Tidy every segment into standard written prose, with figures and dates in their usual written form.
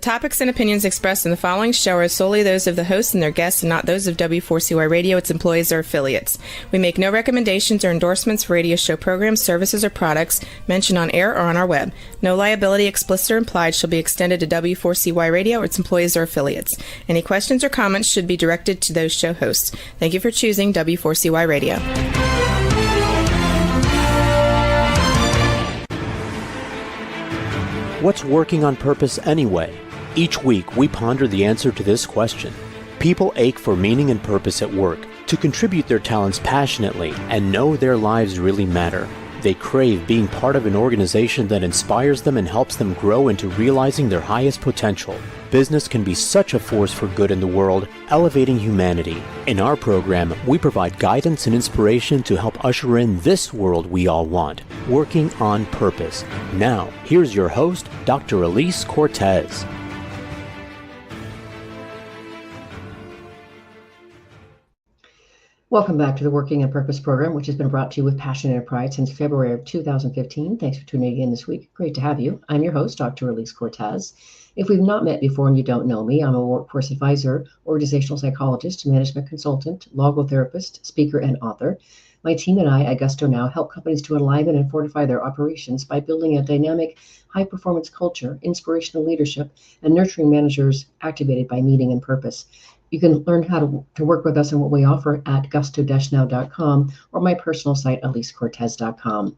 topics and opinions expressed in the following show are solely those of the host and their guests and not those of W4CY Radio, its employees, or affiliates. We make no recommendations or endorsements for radio show programs, services, or products mentioned on air or on our web. No liability, explicit or implied, shall be extended to W4CY Radio or its employees or affiliates. Any questions or comments should be directed to those show hosts. Thank you for choosing W4CY Radio. What's working on purpose anyway? Each week, we ponder the answer to this question. People ache for meaning and purpose at work, to contribute their talents passionately and know their lives really matter. They crave being part of an organization that inspires them and helps them grow into realizing their highest potential. Business can be such a force for good in the world, elevating humanity. In our program, we provide guidance and inspiration to help usher in this world we all want, working on purpose. Now, here's your host, Dr. Alise Cortez. Welcome back to the Working on Purpose program, which has been brought to you with passion and pride since February of 2015. Thanks for tuning in this week. Great to have you. I'm your host, Dr. Alise Cortez. If we've not met before and you don't know me, I'm a workforce advisor, organizational psychologist, management consultant, logotherapist, speaker, and author. My team and I at Gusto Now help companies to enliven and fortify their operations by building a dynamic, high-performance culture, inspirational leadership, and nurturing managers activated by meaning and purpose. You can learn how to work with us and what we offer at gusto-now.com or my personal site, alisecortez.com.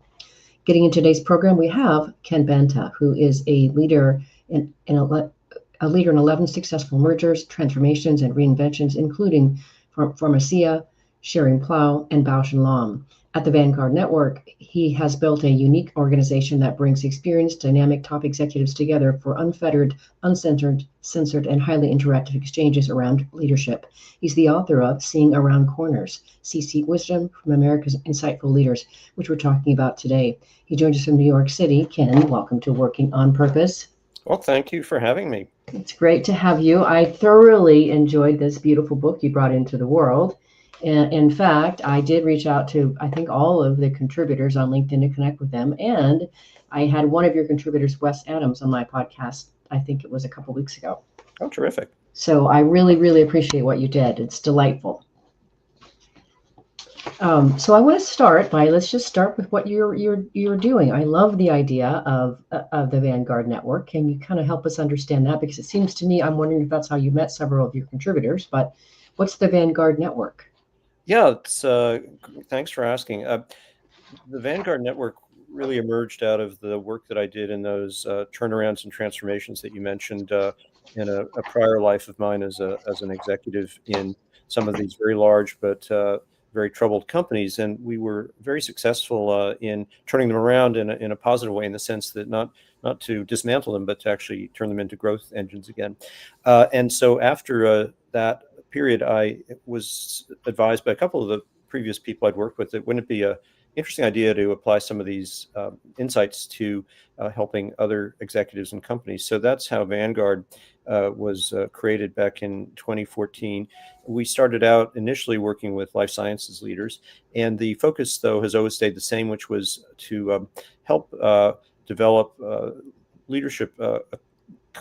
Getting into today's program, we have Ken Banta, who is a leader in 11 successful mergers, transformations, and reinventions, including Pharmacia, Schering-Plough, and Bausch & Lomb. At the Vanguard Network, he has built a unique organization that brings experienced, dynamic top executives together for unfettered, uncensored, censored, and highly interactive exchanges around leadership. He's the author of Seeing Around Corners, C-Suite Wisdom from America's Insightful Leaders, which we're talking about today. He joins us from New York City. Ken, welcome to Working on Purpose. Well, thank you for having me. It's great to have you. I thoroughly enjoyed this beautiful book you brought into the world. And in fact, I did reach out to, I think, all of the contributors on LinkedIn to connect with them. And I had one of your contributors, Wes Adams, on my podcast. I think it was a couple weeks ago. Oh, terrific. So I really, really appreciate what you did. It's delightful. So I want to start by, let's just start with what you're doing. I love the idea of the Vanguard Network. Can you kind of help us understand that? Because it seems to me, I'm wondering if that's how you met several of your contributors, but what's the Vanguard Network? Yeah, thanks for asking. The Vanguard Network really emerged out of the work that I did in those turnarounds and transformations that you mentioned in a prior life of mine as an executive in some of these very large but very troubled companies. And we were very successful in turning them around in a positive way, in the sense that not to dismantle them, but to actually turn them into growth engines again. And so after that period, I was advised by a couple of the previous people I'd worked with that wouldn't it be an interesting idea to apply some of these insights to helping other executives and companies. So that's how Vanguard was created back in 2014. We started out initially working with life sciences leaders, and the focus, though, has always stayed the same, which was to help develop leadership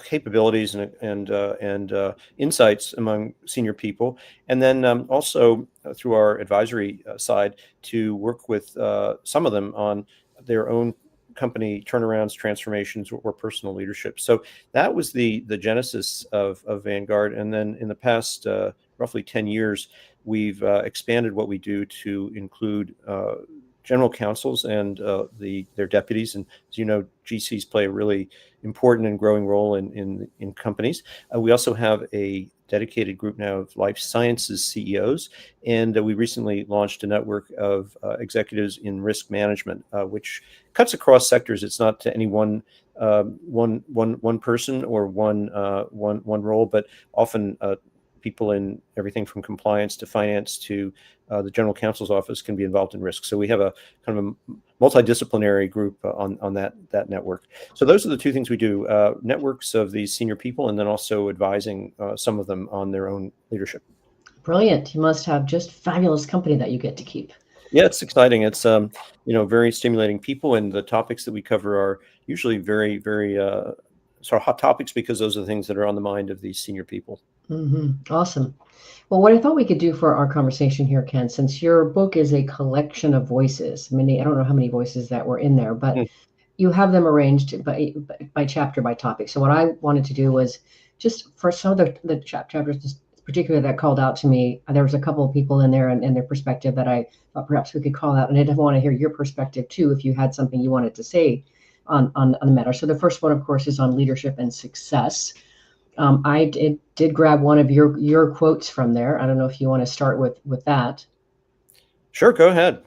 capabilities and insights among senior people, and then also through our advisory side to work with some of them on their own company turnarounds, transformations, or personal leadership. So that was the genesis of Vanguard. And then in the past roughly 10 years, we've expanded what we do to include general counsels and their deputies. And as you know, GCs play a really important and growing role in companies. We also have a dedicated group now of life sciences CEOs, and we recently launched a network of executives in risk management, which cuts across sectors. It's not to any one person or one role, but often people in everything from compliance to finance to the general counsel's office can be involved in risk. So we have a kind of a multidisciplinary group on that network. So those are the two things we do, networks of these senior people, and then also advising some of them on their own leadership. Brilliant. You must have just fabulous company that you get to keep. Yeah, it's exciting. It's very stimulating people, and the topics that we cover are usually very, very sort of hot topics, because those are the things that are on the mind of these senior people. Awesome. Well, what I thought we could do for our conversation here, Ken, since your book is a collection of voices, I don't know how many voices that were in there, but you have them arranged by chapter, by topic. So what I wanted to do was just for some of the chapters, particularly that called out to me, there was a couple of people in there and their perspective that I thought perhaps we could call out. And I did want to hear your perspective too, if you had something you wanted to say on the matter. So the first one, of course, is on leadership and success. I did grab one of your quotes from there. I don't know if you want to start with that. Sure, go ahead.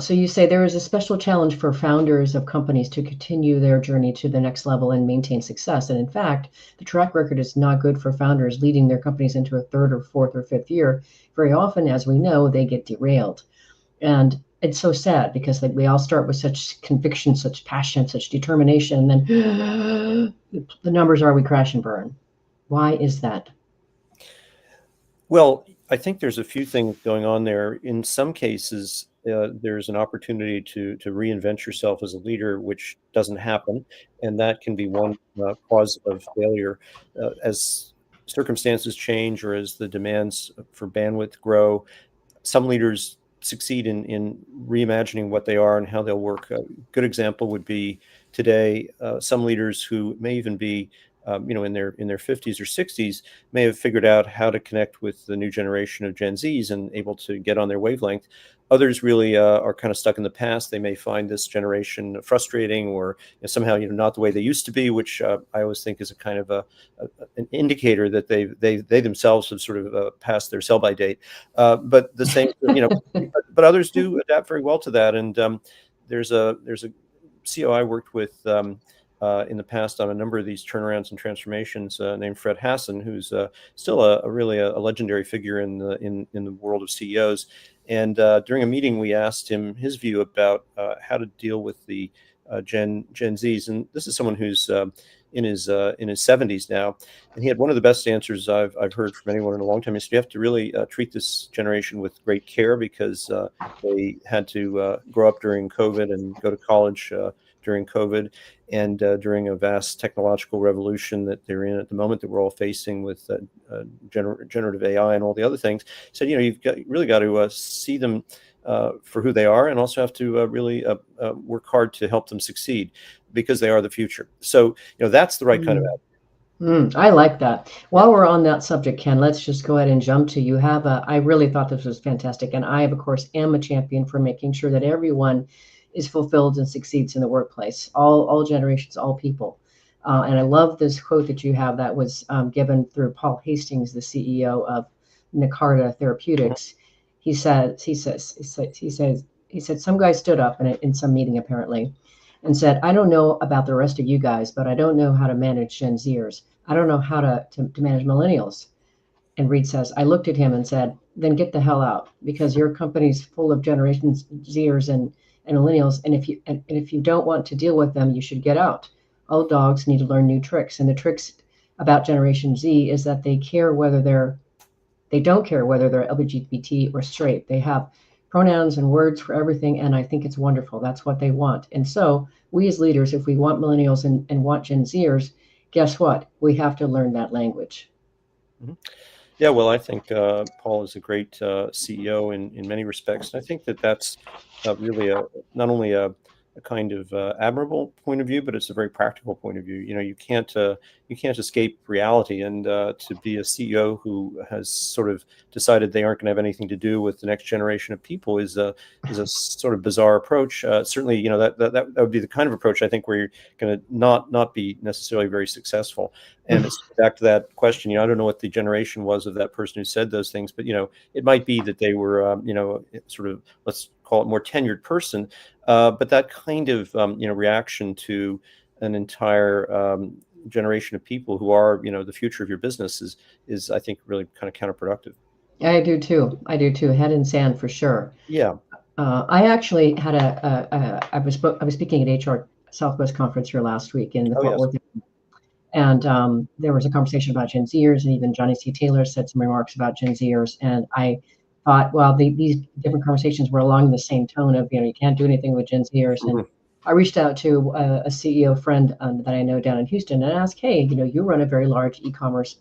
So you say there is a special challenge for founders of companies to continue their journey to the next level and maintain success. And in fact, the track record is not good for founders leading their companies into a third or fourth or fifth year. Very often, as we know, they get derailed. And it's so sad because we all start with such conviction, such passion, such determination, and then the numbers are we crash and burn. Why is that? Well, I think there's a few things going on there. In some cases, there's an opportunity to reinvent yourself as a leader, which doesn't happen, and that can be one cause of failure. As circumstances change or as the demands for bandwidth grow, some leaders succeed in reimagining what they are and how they'll work. A good example would be today, some leaders who may even be in their 50s or 60s may have figured out how to connect with the new generation of Gen Zs and able to get on their wavelength. Others really are kind of stuck in the past. They may find this generation frustrating or somehow not the way they used to be, which I always think is a kind of an indicator that they themselves have sort of passed their sell-by date. But the same, but others do adapt very well to that. And there's a CEO I worked with in the past on a number of these turnarounds and transformations, named Fred Hassan, who's still a really legendary figure in the world of CEOs. And during a meeting, we asked him his view about how to deal with the Gen Zs. And this is someone who's in his 70s now, and he had one of the best answers I've heard from anyone in a long time. He said, you have to really treat this generation with great care because they had to grow up during COVID and go to college during COVID, and during a vast technological revolution that they're in at the moment that we're all facing with generative AI and all the other things. So, you've really got to see them for who they are, and also have to really work hard to help them succeed because they are the future. So, that's the right kind of attitude. I like that. While we're on that subject, Ken, let's just go ahead and jump to, you have I really thought this was fantastic. And I, of course, am a champion for making sure that everyone is fulfilled and succeeds in the workplace, all generations, all people. And I love this quote that you have that was given through Paul Hastings, the CEO of Nakarta Therapeutics. He said, some guy stood up in some meeting apparently and said, I don't know about the rest of you guys, but I don't know how to manage Gen Zers. I don't know how to manage millennials. And Reed says, I looked at him and said, then get the hell out, because your company's full of generations Zers and millennials. And if you don't want to deal with them, you should get out. Old dogs need to learn new tricks. And the tricks about Generation Z is that they don't care whether they're LGBT or straight. They have pronouns and words for everything. And I think it's wonderful. That's what they want. And so we as leaders, if we want millennials and want Gen Zers, guess what? We have to learn that language. Mm-hmm. Yeah, well, I think Paul is a great CEO in many respects. And I think that's really not only a kind of admirable point of view, but it's a very practical point of view. You can't escape reality, and to be a CEO who has sort of decided they aren't going to have anything to do with the next generation of people is a sort of bizarre approach. Certainly, that would be the kind of approach I think where you're going to not be necessarily very successful. And it's back to that question. I don't know what the generation was of that person who said those things, but it might be that they were sort of, let's call it, more tenured person. But that kind of reaction to an entire generation of people who are the future of your business is I think really kind of counterproductive. I do too. Head in sand for sure. Yeah. I actually had I was speaking at HR Southwest conference here last week in the Fort Worth. And there was a conversation about Gen Zers, and even Johnny C. Taylor said some remarks about Gen Zers. And I thought, well, these different conversations were along the same tone of, you can't do anything with Gen Zers. And I reached out to a CEO friend that I know down in Houston and asked, hey, you run a very large e-commerce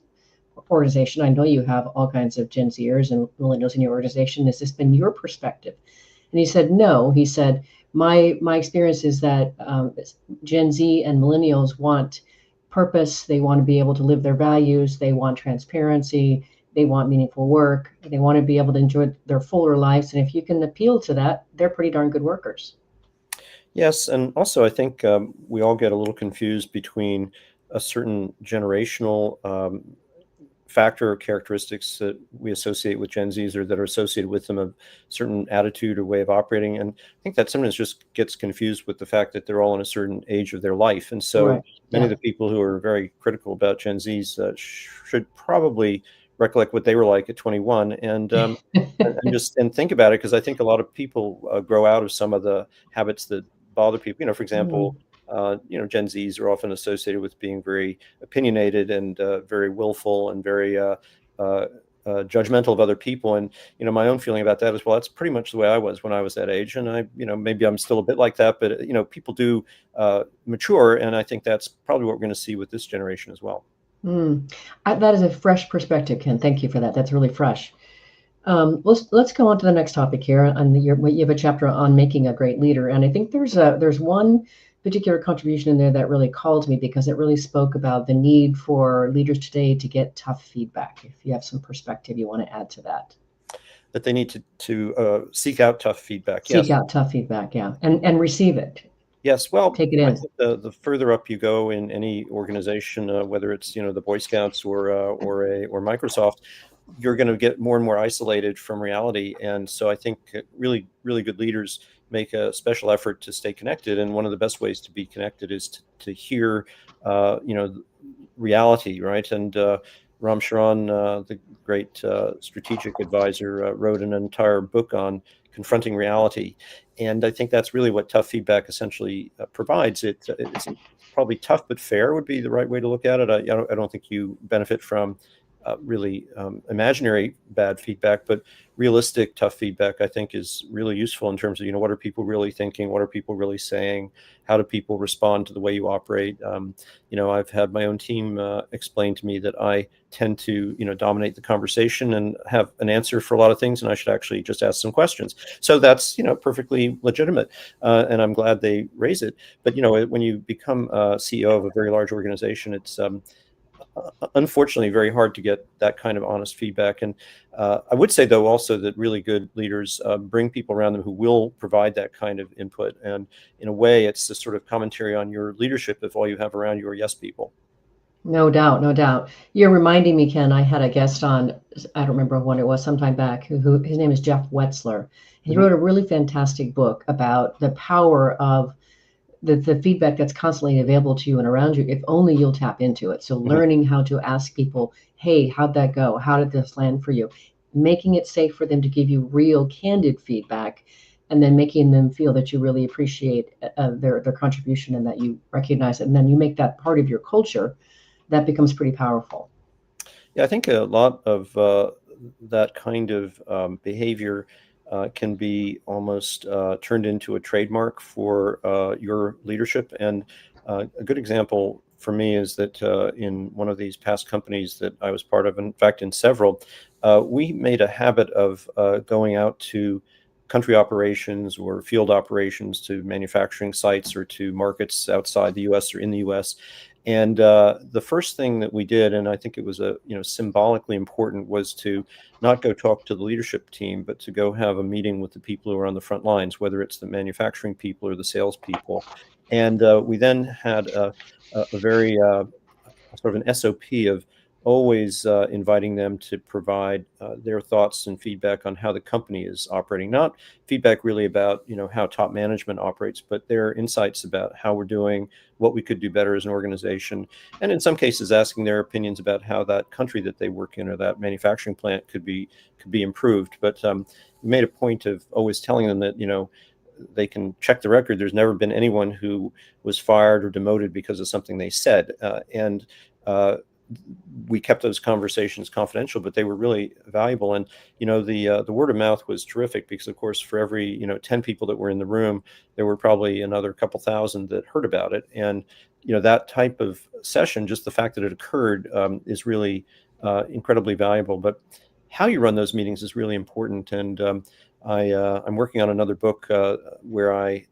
organization. I know you have all kinds of Gen Zers and millennials in your organization. Has this been your perspective? And he said, no. He said, my experience is that Gen Z and millennials want purpose. They want to be able to live their values. They want transparency. They want meaningful work. They want to be able to enjoy their fuller lives. And if you can appeal to that, they're pretty darn good workers. Yes, and also I think we all get a little confused between a certain generational factor or characteristics that we associate with Gen Zs or that are associated with them, a certain attitude or way of operating. And I think that sometimes just gets confused with the fact that they're all in a certain age of their life. And so Right. many Yeah. of the people who are very critical about Gen Zs should probably recollect what they were like at 21 and think about it, because I think a lot of people grow out of some of the habits that bother people. For example, Mm. Gen Zs are often associated with being very opinionated and very willful and very judgmental of other people. And my own feeling about that is, well, that's pretty much the way I was when I was that age. And maybe I'm still a bit like that, but people do mature, and I think that's probably what we're going to see with this generation as well. Mm. That is a fresh perspective, Ken. Thank you for that. That's really fresh. Let's go on to the next topic here. You have a chapter on making a great leader, and I think there's one particular contribution in there that really called me because it really spoke about the need for leaders today to get tough feedback. If you have some perspective you want to add to that, That they need to seek out tough feedback. seek Yes. out tough feedback, yeah, and receive it, Yes, well, take it I in. think the further up you go in any organization, whether it's the Boy Scouts or Microsoft, you're going to get more and more isolated from reality. And so I think really, really good leaders make a special effort to stay connected. And one of the best ways to be connected is to hear, reality, right? And Ram Charan, the great strategic advisor, wrote an entire book on confronting reality. And I think that's really what tough feedback essentially provides. It's probably tough but fair would be the right way to look at it. I don't think you benefit from really imaginary bad feedback, but realistic tough feedback I think is really useful in terms of what are people really thinking, what are people really saying, how do people respond to the way you operate. I've had my own team explain to me that I tend to dominate the conversation and have an answer for a lot of things, and I should actually just ask some questions. So that's perfectly legitimate, and I'm glad they raise it. But when you become CEO of a very large organization, it's unfortunately very hard to get that kind of honest feedback. And I would say, though, also that really good leaders bring people around them who will provide that kind of input. And in a way, it's a sort of commentary on your leadership if all you have around you are yes people. No doubt, no doubt. You're reminding me, Ken, I had a guest on, I don't remember when it was, sometime back, who his name is Jeff Wetzler. He Mhm. wrote a really fantastic book about the power of the feedback that's constantly available to you and around you, if only you'll tap into it. So Mhm. learning how to ask people, hey, how'd that go? How did this land for you? Making it safe for them to give you real, candid feedback, and then making them feel that you really appreciate their contribution and that you recognize it. And then you make that part of your culture, that becomes pretty powerful. Yeah, I think a lot of that kind of behavior can be almost turned into a trademark for your leadership. And a good example for me is that in one of these past companies that I was part of, in fact, in several, we made a habit of going out to country operations or field operations, to manufacturing sites or to markets outside the U.S. or in the U.S. And the first thing that we did, and I think it was symbolically important, was to not go talk to the leadership team, but to go have a meeting with the people who are on the front lines, whether it's the manufacturing people or the salespeople. And we then had a very sort of an SOP of always inviting them to provide their thoughts and feedback on how the company is operating. Not feedback really about how top management operates, but their insights about how we're doing, what we could do better as an organization, and in some cases asking their opinions about how that country that they work in or that manufacturing plant could be improved. But we made a point of always telling them that they can check the record. There's never been anyone who was fired or demoted because of something they said. And we kept those conversations confidential, but they were really valuable. And the word of mouth was terrific because, of course, for every 10 people that were in the room, there were probably another couple thousand that heard about it. And that type of session, just the fact that it occurred, is really incredibly valuable. But how you run those meetings is really important. And I'm working on another book where I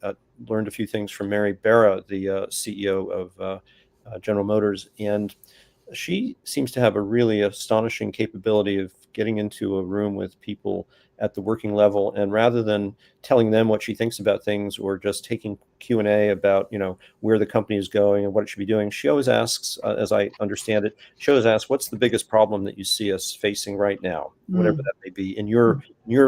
learned a few things from Mary Barra, the CEO of General Motors, and she seems to have a really astonishing capability of getting into a room with people at the working level, and rather than telling them what she thinks about things or just taking Q&A about where the company is going and what it should be doing, she always asks, as I understand it, she always asks, what's the biggest problem that you see us facing right now, whatever that may be in your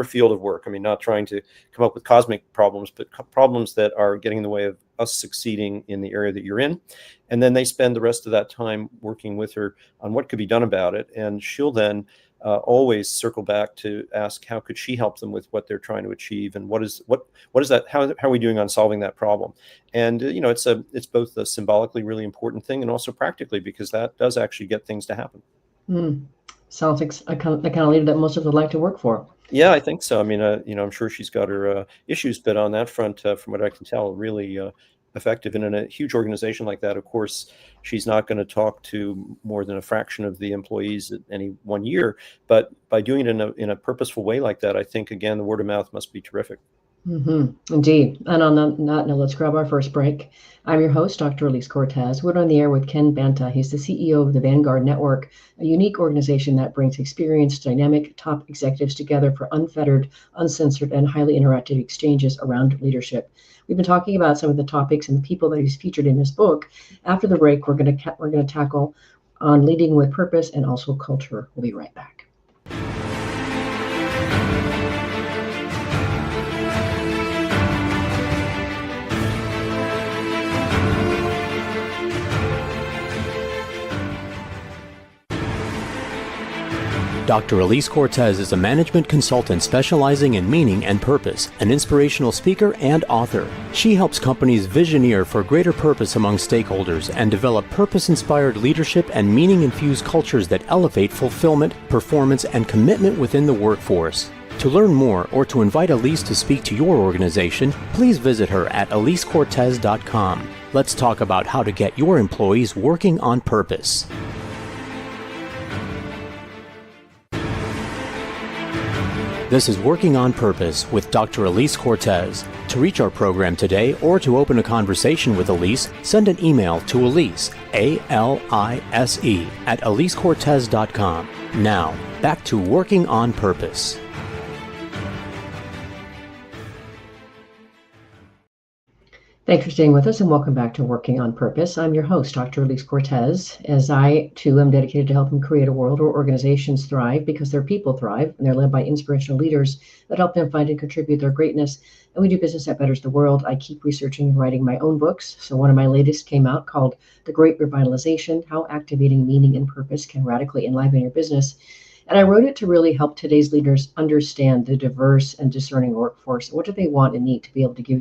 field of work. I mean, not trying to come up with cosmic problems, but problems that are getting in the way of us succeeding in the area that you're in. And then they spend the rest of that time working with her on what could be done about it. And she'll then always circle back to ask how could she help them with what they're trying to achieve, and what is that, how are we doing on solving that problem. And it's both a symbolically really important thing and also practically, because that does actually get things to happen. Sounds like the kind of leader that most of us would like to work for. Yeah, I think so. I mean, I'm sure she's got her issues, but on that front, from what I can tell, really effective. And in a huge organization like that, of course, she's not going to talk to more than a fraction of the employees at any one year. But by doing it in a purposeful way like that, I think, again, the word of mouth must be terrific. Indeed. And on that note, let's grab our first break. I'm your host, Dr. Alise Cortez. We're on the air with Ken Banta. He's the CEO of the Vanguard Network, a unique organization that brings experienced, dynamic top executives together for unfettered, uncensored, and highly interactive exchanges around leadership. We've been talking about some of the topics and the people that he's featured in his book. After the break, we're going to tackle on leading with purpose and also culture. We'll be right back. Dr. Alise Cortez is a management consultant specializing in meaning and purpose, an inspirational speaker and author. She helps companies visioneer for greater purpose among stakeholders and develop purpose-inspired leadership and meaning-infused cultures that elevate fulfillment, performance, and commitment within the workforce. To learn more or to invite Alise to speak to your organization, please visit her at alisecortez.com. Let's talk about how to get your employees working on purpose. This is Working on Purpose with Dr. Alise Cortez. To reach our program today or to open a conversation with Alise, send an email to Alise, A-L-I-S-E, at alisecortez.com. Now, back to Working on Purpose. Thanks for staying with us and welcome back to Working on Purpose. I'm your host, Dr. Alise Cortez, as I, too, am dedicated to helping create a world where organizations thrive because their people thrive and they're led by inspirational leaders that help them find and contribute their greatness. And we do business that betters the world. I keep researching and writing my own books. So one of my latest came out called The Great Revitalization, How Activating Meaning and Purpose Can Radically Enliven Your Business. And I wrote it to really help today's leaders understand the diverse and discerning workforce. What do they want and need to be able to give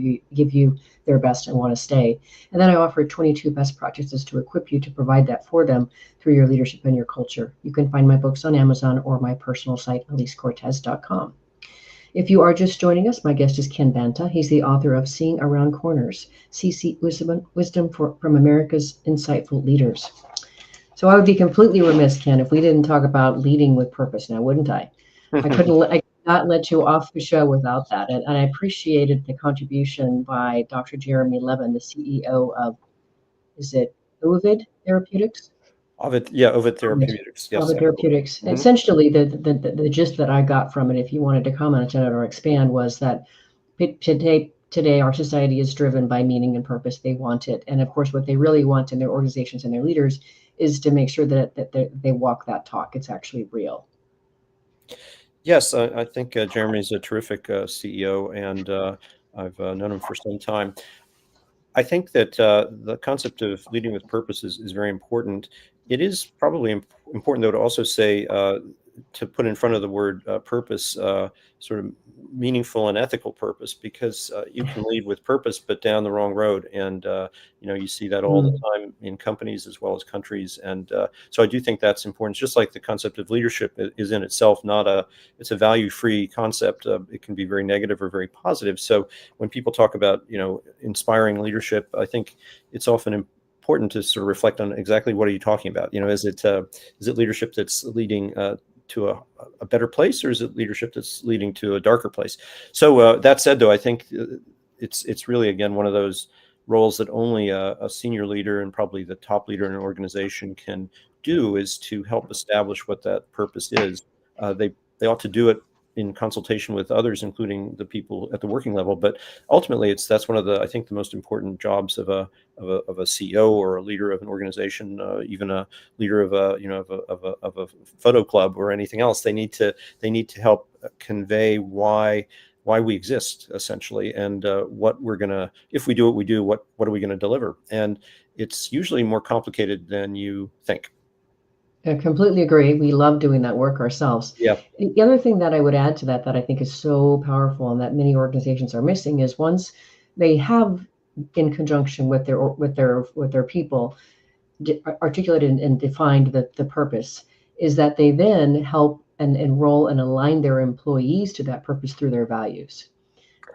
you their best and want to stay? And then I offered 22 best practices to equip you to provide that for them through your leadership and your culture. You can find my books on Amazon or my personal site, alisecortez.com. If you are just joining us, my guest is Ken Banta. He's the author of Seeing Around Corners, CC Wisdom from America's Insightful Leaders. So I would be completely remiss, Ken, if we didn't talk about leading with purpose now, wouldn't I? I could not let you off the show without that. And I appreciated the contribution by Dr. Jeremy Levin, the CEO of, is it Ovid Therapeutics? Ovid Therapeutics. Yes. Ovid Therapeutics. Mm-hmm. Essentially, the gist that I got from it, if you wanted to comment on it or expand, was that today our society is driven by meaning and purpose. They want it. And of course, what they really want in their organizations and their leaders is to make sure that they walk that talk. It's actually real. Yes, I think Jeremy's a terrific CEO, and I've known him for some time. I think that the concept of leading with purpose is very important. It is probably important, though, to also say to put in front of the word purpose, sort of meaningful and ethical purpose, because you can lead with purpose, but down the wrong road. And, you see that all the time in companies as well as countries. And so I do think that's important. It's just like the concept of leadership is in itself it's a value-free concept. It can be very negative or very positive. So when people talk about, inspiring leadership, I think it's often important to sort of reflect on exactly what are you talking about. Is it leadership that's leading to a better place, or is it leadership that's leading to a darker place? So that said, though, I think it's really, again, one of those roles that only a senior leader and probably the top leader in an organization can do, is to help establish what that purpose is. They ought to do it in consultation with others, including the people at the working level. But ultimately, that's one of I think the most important jobs of a CEO or a leader of an organization, even a leader of a photo club or anything else. They need to help convey why we exist, essentially, and what we're gonna, if we do what we do, what are we gonna deliver? And it's usually more complicated than you think. I completely agree. We love doing that work ourselves. Yeah. The other thing that I would add to that I think is so powerful and that many organizations are missing is, once they have, in conjunction with their people, articulated and defined the purpose, is that they then help and enroll and align their employees to that purpose through their values.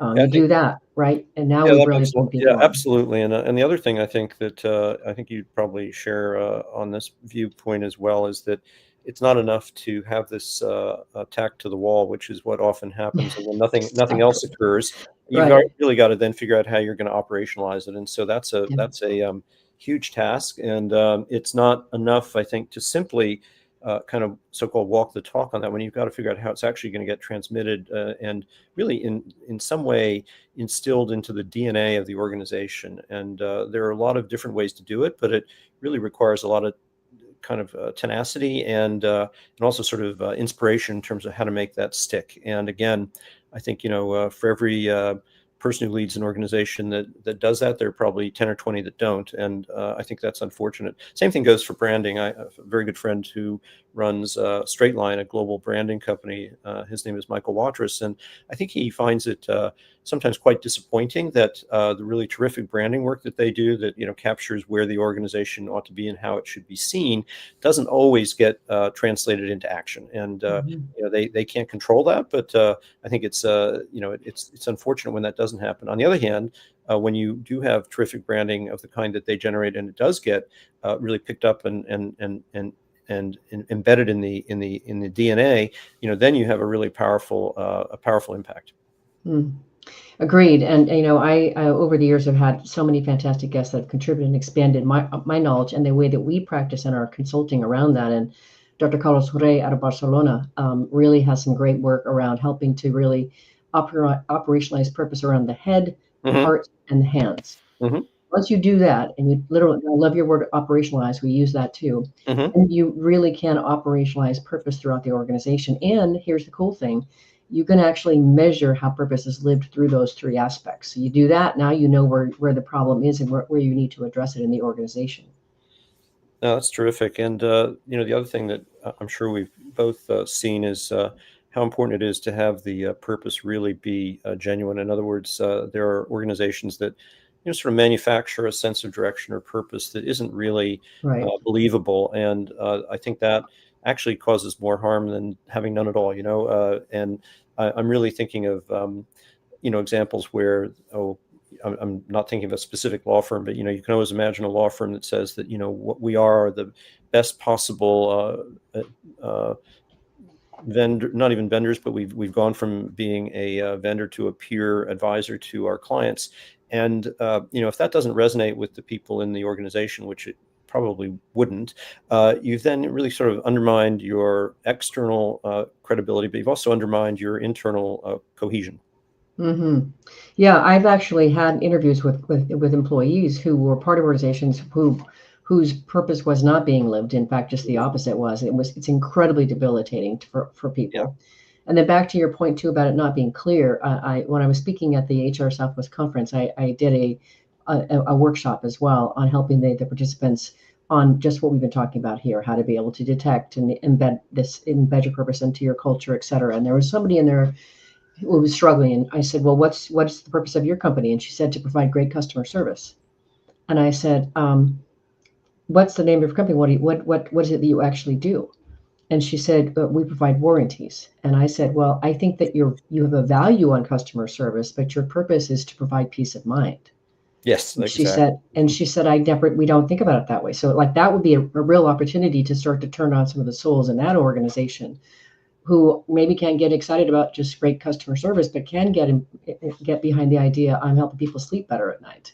Yeah, You do that, right? And now Yeah, we've that really makes, pulled people yeah, on. absolutely. And the other thing I think that I think you'd probably share on this viewpoint as well, is that it's not enough to have this tack to the wall, which is what often happens, and then nothing else Exactly. occurs. You've Right. really got to then figure out how you're going to operationalize it, and so that's a Yeah. huge task, and it's not enough, I think, to simply kind of so-called walk the talk on that, when you've got to figure out how it's actually going to get transmitted and really in some way instilled into the DNA of the organization. And there are a lot of different ways to do it, but it really requires a lot of kind of tenacity and also sort of inspiration in terms of how to make that stick. And again, I think, for every person who leads an organization that does that, there are probably 10 or 20 that don't. And I think that's unfortunate. Same thing goes for branding. I have a very good friend who runs Straight Line, a global branding company. His name is Michael Watrous. And I think he finds it sometimes quite disappointing that the really terrific branding work that they do, that, captures where the organization ought to be and how it should be seen, doesn't always get translated into action. And they can't control that, but I think it's it's unfortunate when that doesn't happen. On the other hand, when you do have terrific branding of the kind that they generate, and it does get really picked up and embedded in the DNA, then you have a really powerful impact. Mm. Agreed. And I over the years have had so many fantastic guests that have contributed and expanded my knowledge and the way that we practice and our consulting around that. And Dr. Carlos Rey out of Barcelona really has some great work around helping to really operationalize purpose around the head, the Mm-hmm. heart, and the hands. Mm-hmm. Once you do that, and you literally, I love your word operationalize, we use that too, Mm-hmm. and you really can operationalize purpose throughout the organization. And here's the cool thing, you can actually measure how purpose is lived through those three aspects. So you do that, now you know where the problem is and where you need to address it in the organization. No, that's terrific. And the other thing that I'm sure we've both seen is how important it is to have the purpose really be genuine. In other words, there are organizations that sort of manufacture a sense of direction or purpose that isn't really Right. believable, and I think that actually causes more harm than having none at all. And I'm really thinking of examples where I'm not thinking of a specific law firm, but you can always imagine a law firm that says that what we are the best possible vendor, not even vendors, but we've gone from being a vendor to a peer advisor to our clients. And if that doesn't resonate with the people in the organization, which it probably wouldn't, you've then really sort of undermined your external credibility, but you've also undermined your internal cohesion. Mm-hmm. Yeah, I've actually had interviews with employees who were part of organizations whose purpose was not being lived. In fact, just the opposite was. It's incredibly debilitating for people. Yeah. And then back to your point too about it not being clear. When I was speaking at the HR Southwest conference, I did a workshop as well on helping the participants on just what we've been talking about here, how to be able to detect and embed your purpose into your culture, et cetera. And there was somebody in there who was struggling. And I said, well, what's the purpose of your company? And she said, to provide great customer service. And I said, what's the name of your company? What is it that you actually do? And she said, we provide warranties. And I said, well, I think that you have a value on customer service, but your purpose is to provide peace of mind. Yes, And exactly. she said, we don't think about it that way. So like that would be a real opportunity to start to turn on some of the souls in that organization who maybe can't get excited about just great customer service, but can get behind the idea, I'm helping people sleep better at night.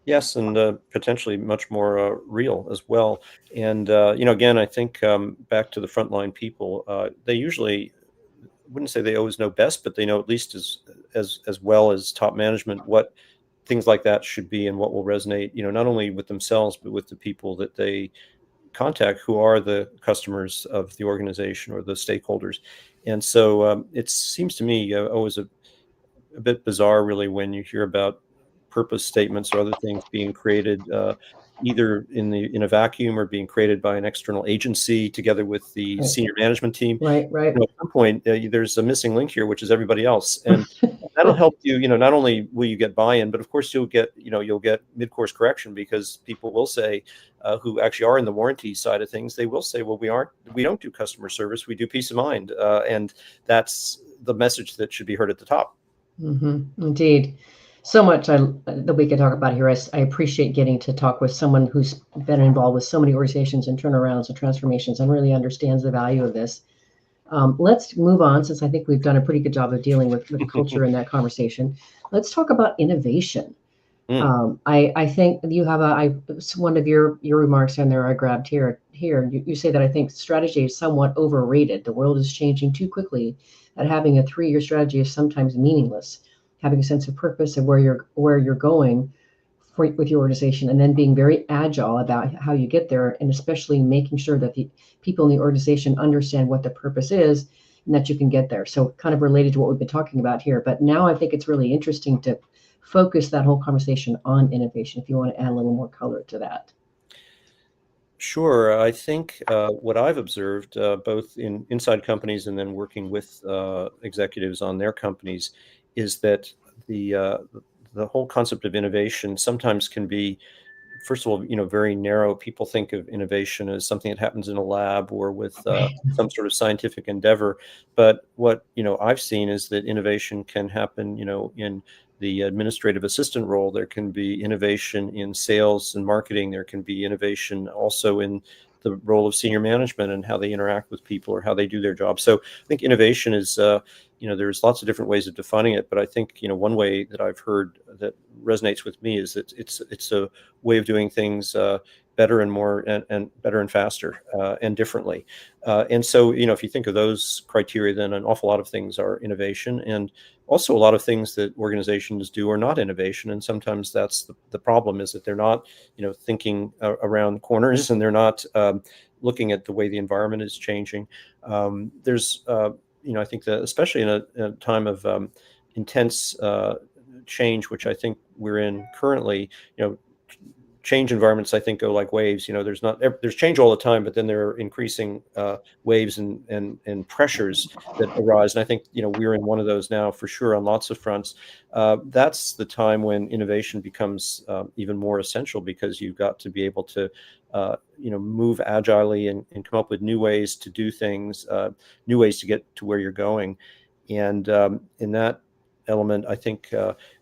Yes, and potentially much more real as well. And again, I think back to the frontline people, they usually wouldn't say they always know best, but they know at least as well as top management what things like that should be and what will resonate. Not only with themselves but with the people that they contact, who are the customers of the organization or the stakeholders. And so it seems to me always a bit bizarre, really, when you hear about purpose statements or other things being created either in a vacuum or being created by an external agency together with the Right. senior management team. Right. At some point, there's a missing link here, which is everybody else, and that'll help you. Not only will you get buy-in, but of course you'll get mid-course correction, because people will say, who actually are in the warranty side of things, they will say, well, we don't do customer service, we do peace of mind, and that's the message that should be heard at the top. Mm-hmm. Indeed. So much that we could talk about here. I appreciate getting to talk with someone who's been involved with so many organizations and turnarounds and transformations and really understands the value of this. Let's move on, since I think we've done a pretty good job of dealing with culture in that conversation. Let's talk about innovation. I think you have one of your remarks in there I grabbed here. You say that I think strategy is somewhat overrated. The world is changing too quickly that having a 3-year strategy is sometimes meaningless. Having a sense of purpose and where you're going with your organization, and then being very agile about how you get there, and especially making sure that the people in the organization understand what the purpose is and that you can get there. So kind of related to what we've been talking about here. But now I think it's really interesting to focus that whole conversation on innovation, if you want to add a little more color to that. Sure. I think what I've observed, both inside companies and then working with executives on their companies, is that the whole concept of innovation sometimes can be, first of all, very narrow. People think of innovation as something that happens in a lab or with some sort of scientific endeavor. But what I've seen is that innovation can happen, in the administrative assistant role. There can be innovation in sales and marketing. There can be innovation also in the role of senior management and how they interact with people or how they do their job. So I think innovation is, there's lots of different ways of defining it. But I think, one way that I've heard that resonates with me is that it's a way of doing things better and more and better and faster and differently. And so, if you think of those criteria, then an awful lot of things are innovation. And also a lot of things that organizations do are not innovation. And sometimes that's the problem, is that they're not, thinking around corners, and they're not looking at the way the environment is changing. There's, I think that especially in a time of intense change, which I think we're in currently, change environments, I think, go like waves. There's change all the time, but then there are increasing waves and pressures that arise. And I think, we're in one of those now for sure on lots of fronts. That's the time when innovation becomes even more essential, because you've got to be able to, move agilely and come up with new ways to do things, new ways to get to where you're going. And in that element, I think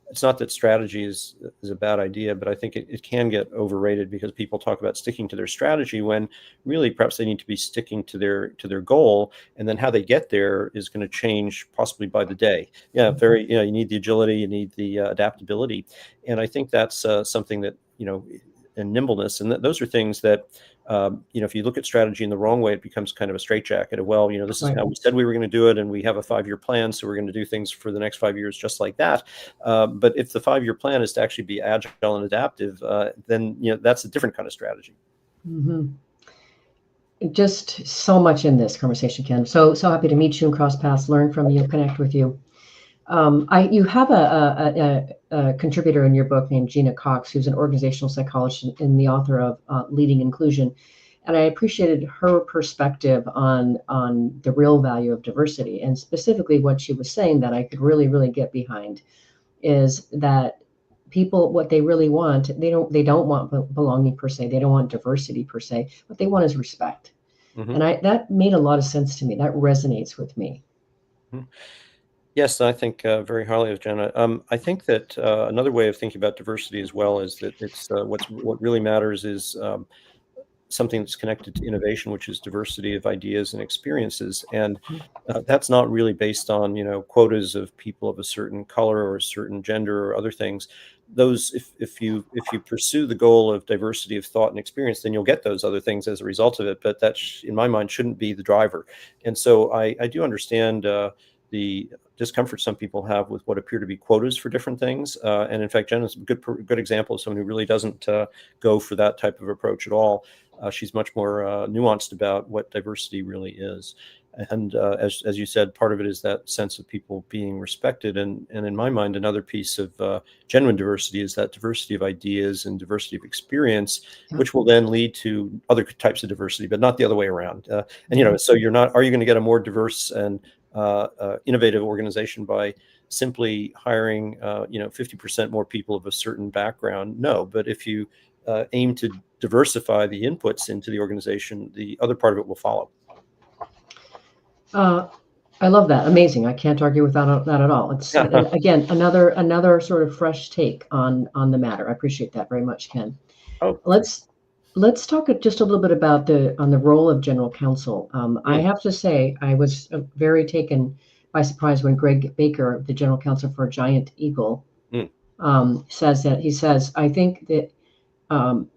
it's not that strategy is a bad idea, but I think it can get overrated, because people talk about sticking to their strategy when really perhaps they need to be sticking to their goal, and then how they get there is going to change possibly by the day. You need the agility, you need the adaptability, and I think that's something that and nimbleness, and those are things that if you look at strategy in the wrong way, it becomes kind of a straitjacket of, well, this is how we said we were going to do it, and we have a 5-year plan, so we're going to do things for the next 5 years just like that. But if the 5-year plan is to actually be agile and adaptive, then that's a different kind of strategy. Mm-hmm. Just so much in this conversation, Ken. So happy to meet you and cross paths, learn from you, connect with you. You have a contributor in your book named Gina Cox, who's an organizational psychologist and the author of Leading Inclusion. And I appreciated her perspective on the real value of diversity. And specifically what she was saying that I could really, really get behind is that people, what they really want, they don't want belonging per se. They don't want diversity per se. What they want is respect. Mhm. And that made a lot of sense to me. That resonates with me. Mhm. Yes, I think very highly of Jenna. I think that another way of thinking about diversity as well is that what really matters is something that's connected to innovation, which is diversity of ideas and experiences. And that's not really based on, quotas of people of a certain color or a certain gender or other things. Those, if you pursue the goal of diversity of thought and experience, then you'll get those other things as a result of it. But that, in my mind, shouldn't be the driver. And so I do understand the discomfort some people have with what appear to be quotas for different things. And in fact, Jen is a good example of someone who really doesn't go for that type of approach at all. She's much more nuanced about what diversity really is. And as you said, part of it is that sense of people being respected. And in my mind, another piece of genuine diversity is that diversity of ideas and diversity of experience, Yeah. which will then lead to other types of diversity, but not the other way around. So are you going to get a more diverse and innovative organization by simply hiring 50% more people of a certain background? No, but if you aim to diversify the inputs into the organization, the other part of it will follow. I love that. Amazing. I can't argue with that at all. It's again another sort of fresh take on the matter. I appreciate that very much, Ken. Oh, Let's talk just a little bit about the role of general counsel. I mm, have to say I was very taken by surprise when Greg Baker, the general counsel for Giant Eagle, mm, says I think that um,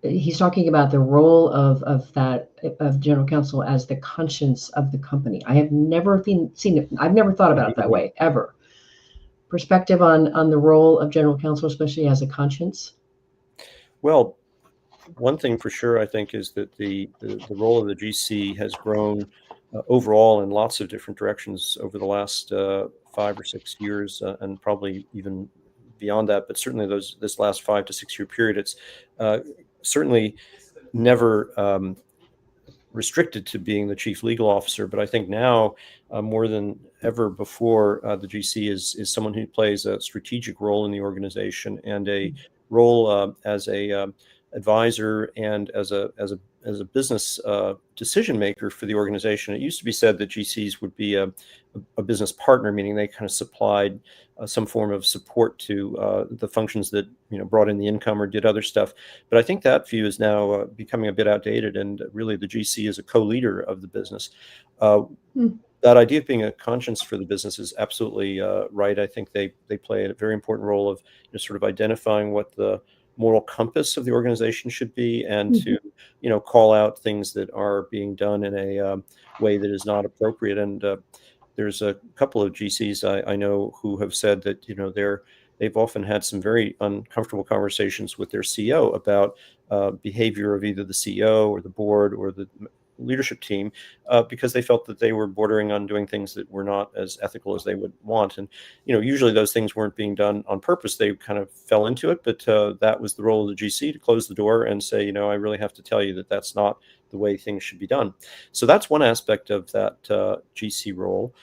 he's talking about the role of general counsel as the conscience of the company. I have never seen it. I've never thought about it that way ever. Perspective on the role of general counsel, especially as a conscience. well, one thing for sure, I think, is that the role of the GC has grown overall in lots of different directions over the last 5 or 6 years, and probably even beyond that. But certainly this last 5 to 6 year period, it's certainly never restricted to being the chief legal officer. But I think now, more than ever before, the GC is someone who plays a strategic role in the organization and a role as a advisor and as a business decision maker for the organization. It used to be said that GCs would be a business partner, meaning they kind of supplied some form of support to the functions that brought in the income or did other stuff. But I think that view is now becoming a bit outdated, and really the GC is a co-leader of the business. Uh, Hmm. that idea of being a conscience for the business is absolutely right. I think they play a very important role of sort of identifying what the moral compass of the organization should be, and to call out things that are being done in a way that is not appropriate. And there's a couple of GCs I know who have said that they've often had some very uncomfortable conversations with their CEO about behavior of either the CEO or the board or the leadership team, because they felt that they were bordering on doing things that were not as ethical as they would want. And usually those things weren't being done on purpose. They kind of fell into it, but that was the role of the GC to close the door and say, I really have to tell you that that's not the way things should be done. So that's one aspect of that GC role.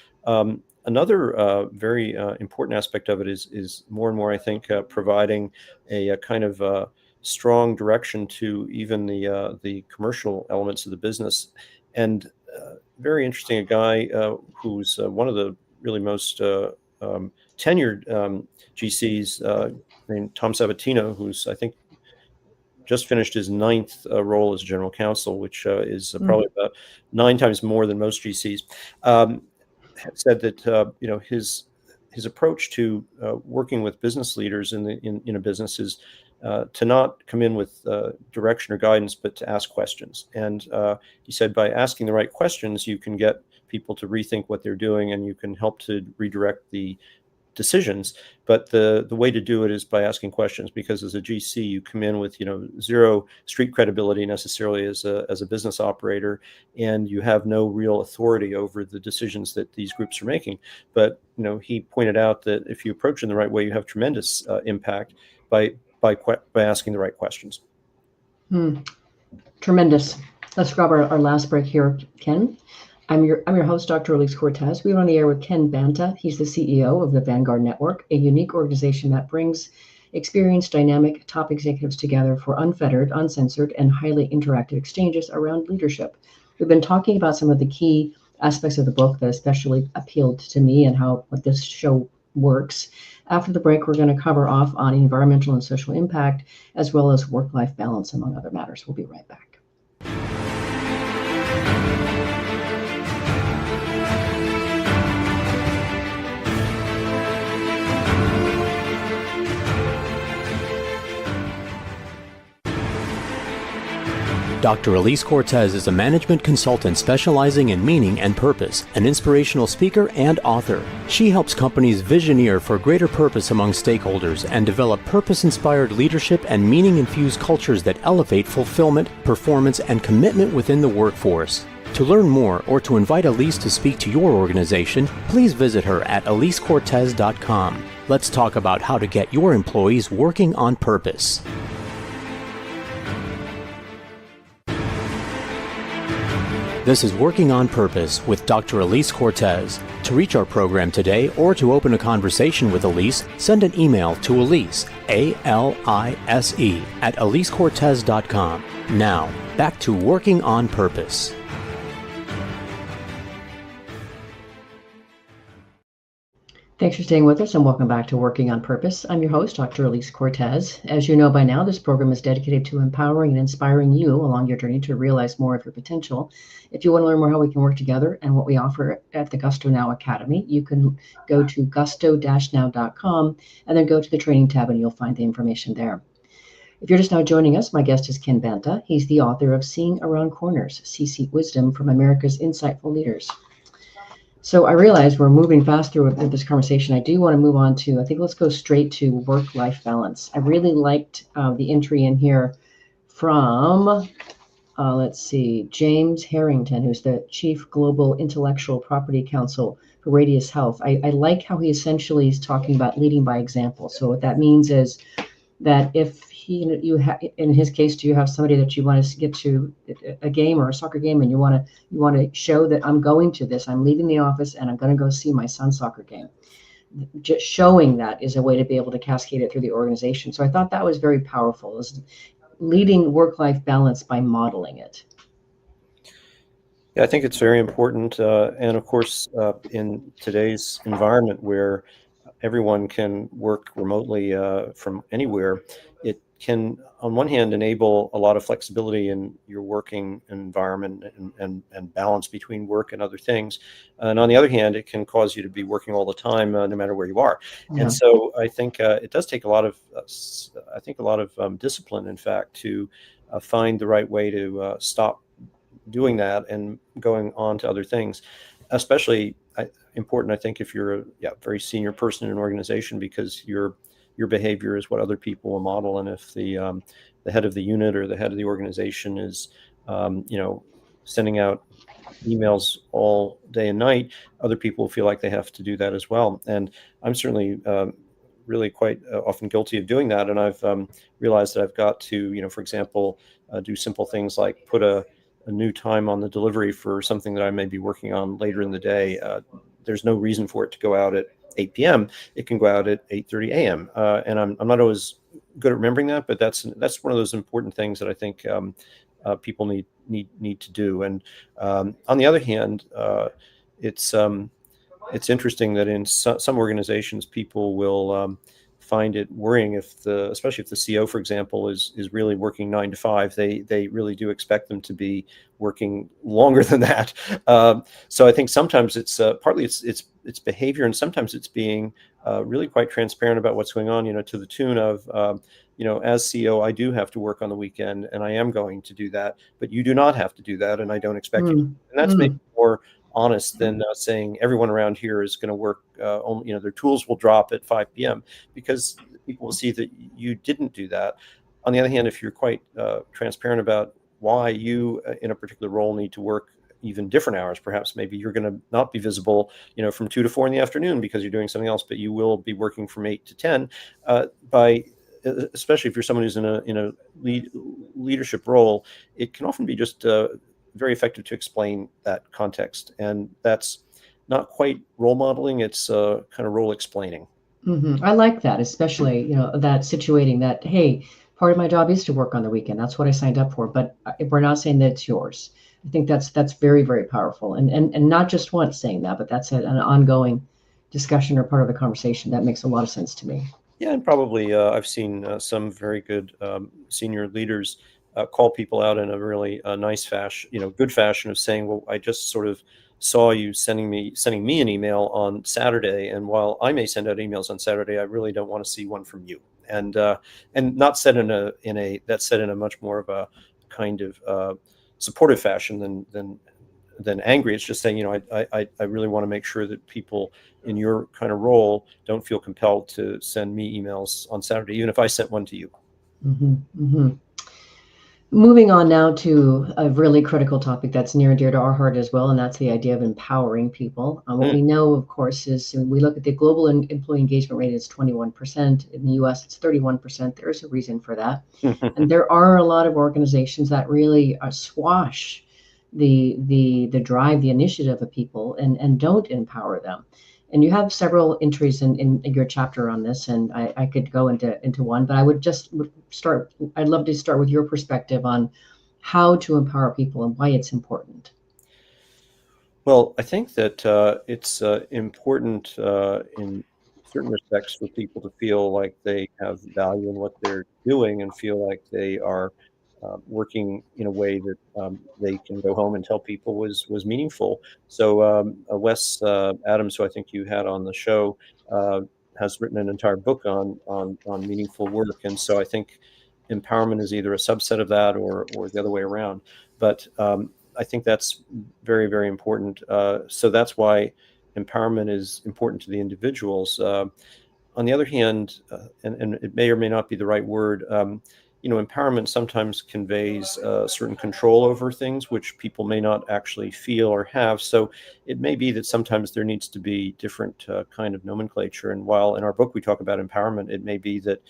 Another very important aspect of it is more and more, I think, providing a kind of strong direction to even the commercial elements of the business. And very interesting, a guy who's one of the really most tenured GCs, named Tom Sabatino, who's, I think, just finished his ninth role as general counsel, which is probably about 9 times more than most GCs. Said that his approach to working with business leaders in a business is to not come in with direction or guidance, but to ask questions. And he said by asking the right questions, you can get people to rethink what they're doing, and you can help to redirect the decisions. But the way to do it is by asking questions, because as a GC, you come in with zero street credibility necessarily as a business operator, and you have no real authority over the decisions that these groups are making. But he pointed out that if you approach in the right way, you have tremendous impact by asking the right questions. Tremendous. Let's grab our last break here, Ken. I'm your host, Dr. Alise Cortez. We're on the air with Ken Banta. He's the CEO of the Vanguard Network, a unique organization that brings experienced, dynamic top executives together for unfettered, uncensored, and highly interactive exchanges around leadership. We've been talking about some of the key aspects of the book that especially appealed to me and what this show works. After the break, we're going to cover off on environmental and social impact, as well as work-life balance, among other matters. We'll be right back. Dr. Alise Cortez is a management consultant specializing in meaning and purpose, an inspirational speaker and author. She helps companies visioneer for greater purpose among stakeholders and develop purpose-inspired leadership and meaning-infused cultures that elevate fulfillment, performance, and commitment within the workforce. To learn more or to invite Alise to speak to your organization, please visit her at alisecortez.com. Let's talk about how to get your employees working on purpose. This is Working on Purpose with Dr. Alise Cortez. To reach our program today or to open a conversation with Alise, send an email to Alise, A-L-I-S-E, at alisecortez.com. Now, back to Working on Purpose. Thanks for staying with us and welcome back to Working on Purpose. I'm your host, Dr. Alise Cortez. As you know by now, this program is dedicated to empowering and inspiring you along your journey to realize more of your potential. If you want to learn more how we can work together and what we offer at the Gusto Now Academy, you can go to gusto-now.com and then go to the training tab and you'll find the information there. If you're just now joining us, my guest is Ken Banta. He's the author of Seeing Around Corners, C-Suite Wisdom from America's Insightful Leaders. So I realize we're moving fast through this conversation. I do want to move on to, I think let's go straight to work-life balance. I really liked the entry in here from, let's see, James Harrington, who's the Chief Global Intellectual Property Counsel for Radius Health. I like how he essentially is talking about leading by example. So what that means is that if in his case, do you have somebody that you want to get to a game or a soccer game, and you want to show that I'm going to this, I'm leaving the office and I'm going to go see my son's soccer game. Just showing that is a way to be able to cascade it through the organization. So I thought that was very powerful, is leading work-life balance by modeling it. Yeah, I think it's very important. And of course, in today's environment where everyone can work remotely from anywhere, it can, on one hand, enable a lot of flexibility in your working environment and balance between work and other things. And on the other hand, it can cause you to be working all the time, no matter where you are. Yeah. And so I think it does take a lot of discipline, in fact, to find the right way to stop doing that and going on to other things, especially important, I think, if you're a very senior person in an organization, because your behavior is what other people will model. And if the head of the unit or the head of the organization is, sending out emails all day and night, other people feel like they have to do that as well. And I'm certainly really quite often guilty of doing that. And I've realized that I've got to, for example, do simple things like put a new time on the delivery for something that I may be working on later in the day. There's no reason for it to go out at 8 p.m. It can go out at 8:30 a.m. And I'm not always good at remembering that, but that's one of those important things that I think people need to do. And on the other hand, it's interesting that in some organizations, people will find it worrying especially if the CEO, for example, is really working 9 to 5. They really do expect them to be working longer than that. So I think sometimes it's partly it's behavior, and sometimes it's being really quite transparent about what's going on. To the tune of as CEO, I do have to work on the weekend, and I am going to do that, but you do not have to do that, and I don't expect you. And that's maybe more honest than saying everyone around here is going to work, only, their tools will drop at 5 p.m. because people will see that you didn't do that. On the other hand, if you're quite transparent about why you in a particular role need to work even different hours, perhaps maybe you're going to not be visible, from 2 to 4 in the afternoon because you're doing something else, but you will be working from 8 to 10, by especially if you're someone who's in a leadership role, it can often be just very effective to explain that context. And that's not quite role modeling, it's kind of role explaining. I like that, especially, that situating that, hey, part of my job is to work on the weekend. That's what I signed up for, but we're not saying that it's yours. I think that's very, very powerful. And not just once saying that, but that's an ongoing discussion or part of the conversation. That makes a lot of sense to me. Yeah, and probably I've seen some very good senior leaders call people out in a really nice fashion, good fashion of saying, "Well, I just sort of saw you sending me an email on Saturday, and while I may send out emails on Saturday, I really don't want to see one from you." And not said that's said in a much more of a kind of supportive fashion than angry. It's just saying, I really want to make sure that people in your kind of role don't feel compelled to send me emails on Saturday, even if I sent one to you. hmm hmm Moving on now to a really critical topic that's near and dear to our heart as well, and that's the idea of empowering people. What we know, of course, is when we look at the global employee engagement rate, it's 21%. In the US, it's 31%. There's a reason for that. And there are a lot of organizations that really squash the drive, the initiative of people and don't empower them. And you have several entries in your chapter on this, and I could go into one, but I'd love to start with your perspective on how to empower people and why it's important. Well, I think that it's important in certain respects for people to feel like they have value in what they're doing and feel like they are working in a way that they can go home and tell people was meaningful. So Wes Adams, who I think you had on the show, has written an entire book on meaningful work, and so I think empowerment is either a subset of that or the other way around. But I think that's very, very important. So that's why empowerment is important to the individuals. On the other hand, and it may or may not be the right word, empowerment sometimes conveys certain control over things which people may not actually feel or have. So it may be that sometimes there needs to be different kind of nomenclature. And while in our book we talk about empowerment, it may be that,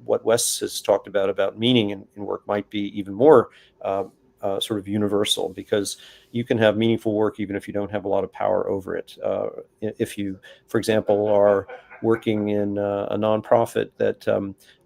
what Wes has talked about meaning in work might be even more sort of universal, because you can have meaningful work even if you don't have a lot of power over it. If you, for example, are working in a nonprofit that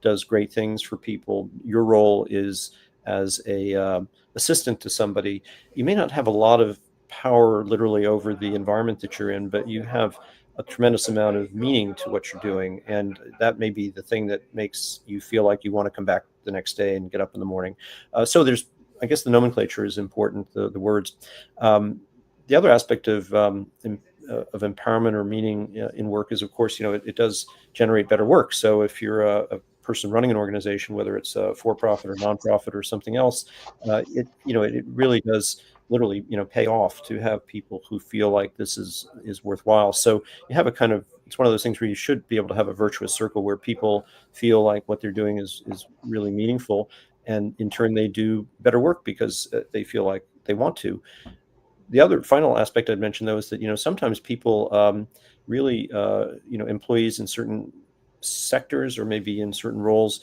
does great things for people, your role is as a assistant to somebody. You may not have a lot of power literally over the environment that you're in, but you have a tremendous amount of meaning to what you're doing, and that may be the thing that makes you feel like you want to come back the next day and get up in the morning. So there's, I guess, the nomenclature is important, the words. The other aspect of empowerment or meaning in work is, of course, it does generate better work. So if you're a person running an organization, whether it's a for-profit or nonprofit or something else, it really does literally, pay off to have people who feel like this is worthwhile. So you have it's one of those things where you should be able to have a virtuous circle where people feel like what they're doing is really meaningful, and in turn they do better work because they feel like they want to. The other final aspect I'd mention, though, is that sometimes people really employees in certain sectors or maybe in certain roles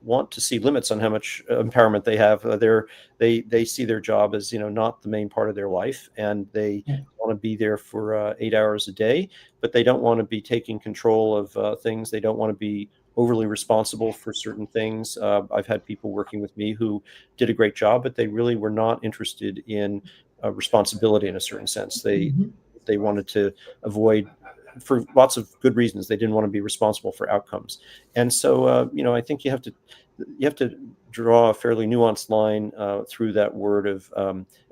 want to see limits on how much empowerment they have. They see their job as not the main part of their life, and they want to be there for 8 hours a day, but they don't want to be taking control of things. They don't want to be overly responsible for certain things. I've had people working with me who did a great job, but they really were not interested in responsibility in a certain sense. They wanted to avoid, for lots of good reasons, they didn't want to be responsible for outcomes. And so, I think you have to draw a fairly nuanced line through that word of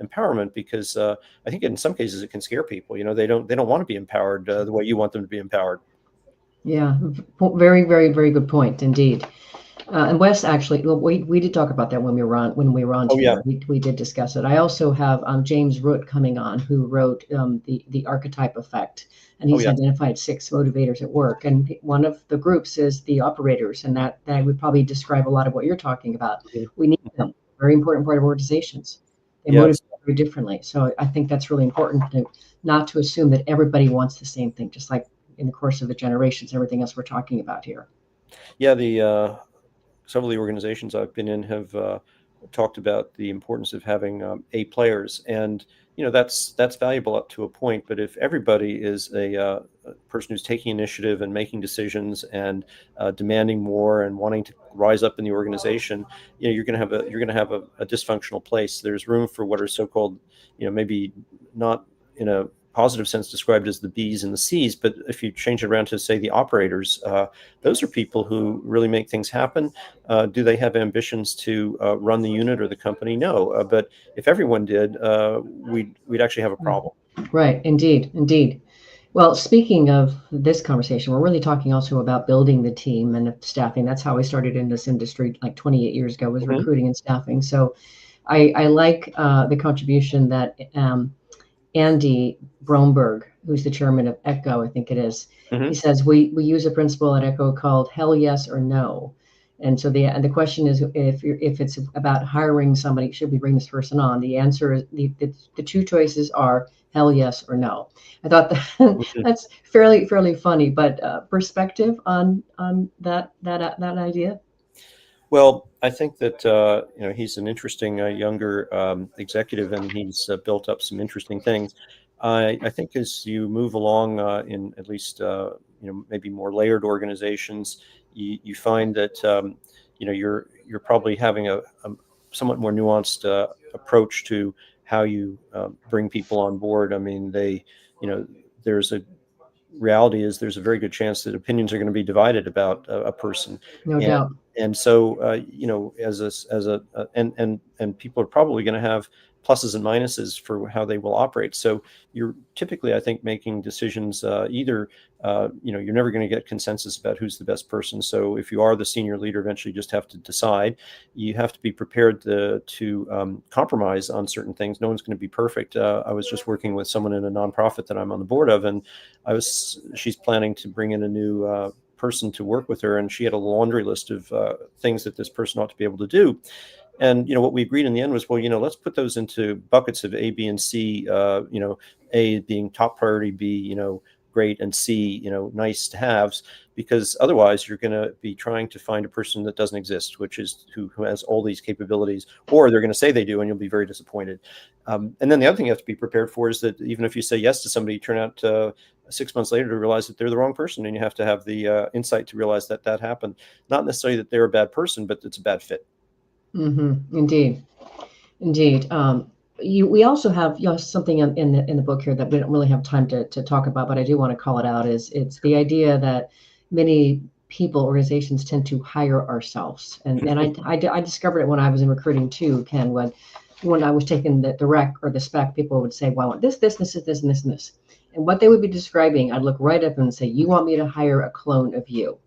empowerment, because I think in some cases it can scare people. They don't want to be empowered the way you want them to be empowered. Yeah, very, very, very good point indeed. And Wes actually, well, we did talk about that when we were on Oh, yeah. together. We did discuss it. I also have James Root coming on, who wrote the archetype effect, and Oh, he's yeah. identified 6 motivators at work. And one of the groups is the operators, and that would probably describe a lot of what you're talking about. Mhm. We need them. Very important part of organizations. They Yeah, motivate very differently. So I think that's really important not to assume that everybody wants the same thing, just like in the course of the generations, everything else we're talking about here. yeah. The several of the organizations I've been in have talked about the importance of having A players, and that's valuable up to a point. But if everybody is a person who's taking initiative and making decisions and demanding more and wanting to rise up in the organization, you're going to have a dysfunctional place. There's room for what are so-called, maybe not in a positive sense described as the B's and the C's, but if you change it around to say the operators, those are people who really make things happen. Do they have ambitions to run the unit or the company? No. But if everyone did, we'd actually have a problem. Right, indeed, indeed. Well, speaking of this conversation, we're really talking also about building the team and staffing. That's how I started in this industry like 28 years ago, was Hmm. recruiting and staffing. So I like the contribution that Andy Bromberg, who's the chairman of Echo, I think it is, he Hmm. says we use a principle at Echo called hell yes or no. And so the question is, if it's about hiring somebody, should we bring this person on? The answer is the 2 choices are hell yes or no. I thought that's fairly funny, but perspective on that idea. Well, I think that he's an interesting younger executive, and he's built up some interesting things. I think as you move along in at least maybe more layered organizations, you find that you're probably having a somewhat more nuanced approach to how you bring people on board. I mean, there's a reality is there's a very good chance that opinions are going to be divided about a person, No and doubt. so and people are probably going to have pluses and minuses for how they will operate. So you're typically, I think, making decisions either you're never going to get consensus about who's the best person. So if you are the senior leader, eventually you just have to decide. You have to be prepared to compromise on certain things. No one's going to be perfect. I was just working with someone in a nonprofit that I'm on the board of, and she's planning to bring in a new person to work with her, and she had a laundry list of things that this person ought to be able to do. And what we agreed in the end was, well, let's put those into buckets of A, B, and C. A being top priority, B, great, and C, nice to haves, because otherwise you're going to be trying to find a person that doesn't exist, which is who has all these capabilities, or they're going to say they do, and you'll be very disappointed. And then the other thing you have to be prepared for is that even if you say yes to somebody, you turn out 6 months later to realize that they're the wrong person, and you have to have the insight to realize that that happened. Not necessarily that they're a bad person, but it's a bad fit. Indeed. Indeed. We also have something in the book here that we don't really have time to talk about, but I do want to call it out. It's the idea that many people, organizations tend to hire ourselves, and I discovered it when I was in recruiting too, Ken. When I was taking the rec or the spec, people would say, "Well, I want this, and this," and what they would be describing, I'd look right up and say, "You want me to hire a clone of you?"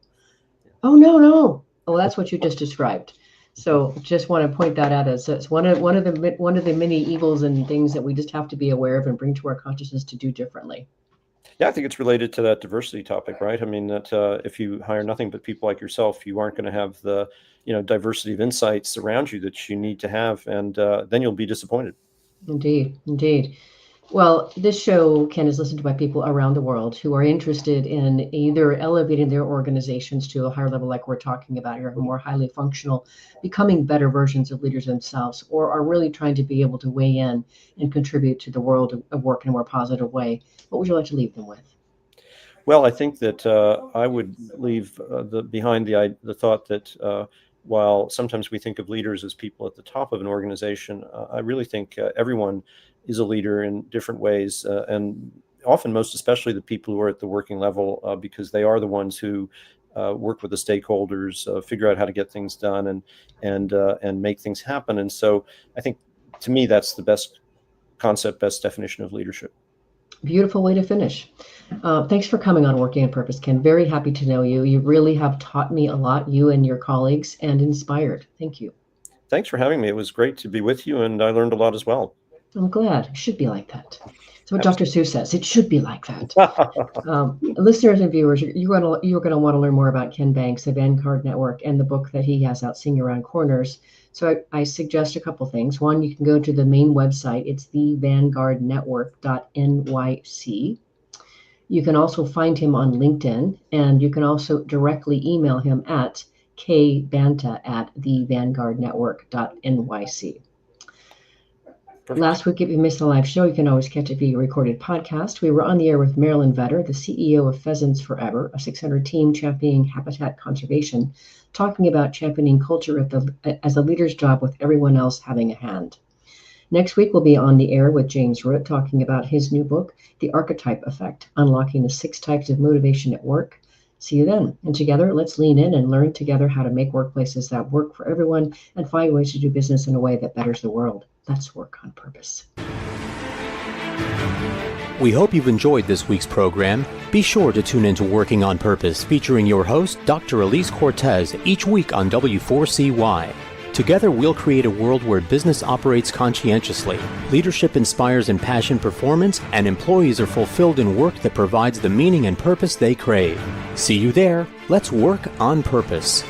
Oh, no, no. Oh, that's what you just described. So just want to point that out as one of the many evils and things that we just have to be aware of and bring to our consciousness to do differently. Yeah, I think it's related to that diversity topic, right? I mean, that if you hire nothing but people like yourself, you aren't going to have the diversity of insights around you that you need to have, and then you'll be disappointed. Indeed, indeed. Well, this show, Ken, is listened to by people around the world who are interested in either elevating their organizations to a higher level, like we're talking about here, more highly functional, becoming better versions of leaders themselves, or are really trying to be able to weigh in and contribute to the world of work in a more positive way. What would you like to leave them with? Well, I think that I would leave behind the thought that while sometimes we think of leaders as people at the top of an organization, I really think everyone is a leader in different ways, and often, most especially, the people who are at the working level, because they are the ones who work with the stakeholders, figure out how to get things done, and make things happen. And so, I think, to me, that's the best concept, best definition of leadership. Beautiful way to finish. Thanks for coming on Working on Purpose, Ken. Very happy to know you. You really have taught me a lot, you and your colleagues, and inspired. Thank you. Thanks for having me. It was great to be with you, and I learned a lot as well. I'm glad. It should be like that. So what Dr. Seuss says, it should be like that. Listeners and viewers, you're going to want to learn more about Ken Banks, the Vanguard Network, and the book that he has out, Seeing Around Corners. So I suggest a couple things. One, you can go to the main website. It's thevanguardnetwork.nyc. You can also find him on LinkedIn, and you can also directly email him at kbanta@thevanguardnetwork.nyc. Last week, if you missed the live show, you can always catch it via recorded podcast. We were on the air with Marilyn Vetter, the CEO of Pheasants Forever, a 600 team championing habitat conservation, talking about championing culture as a leader's job with everyone else having a hand. Next week, we'll be on the air with James Root talking about his new book, The Archetype Effect, Unlocking the 6 Types of Motivation at Work. See you then. And together, let's lean in and learn together how to make workplaces that work for everyone and find ways to do business in a way that betters the world. Let's work on purpose. We hope you've enjoyed this week's program. Be sure to tune in to Working on Purpose, featuring your host, Dr. Alise Cortez, each week on W4CY. Together, we'll create a world where business operates conscientiously, leadership inspires impassioned performance, and employees are fulfilled in work that provides the meaning and purpose they crave. See you there. Let's work on purpose.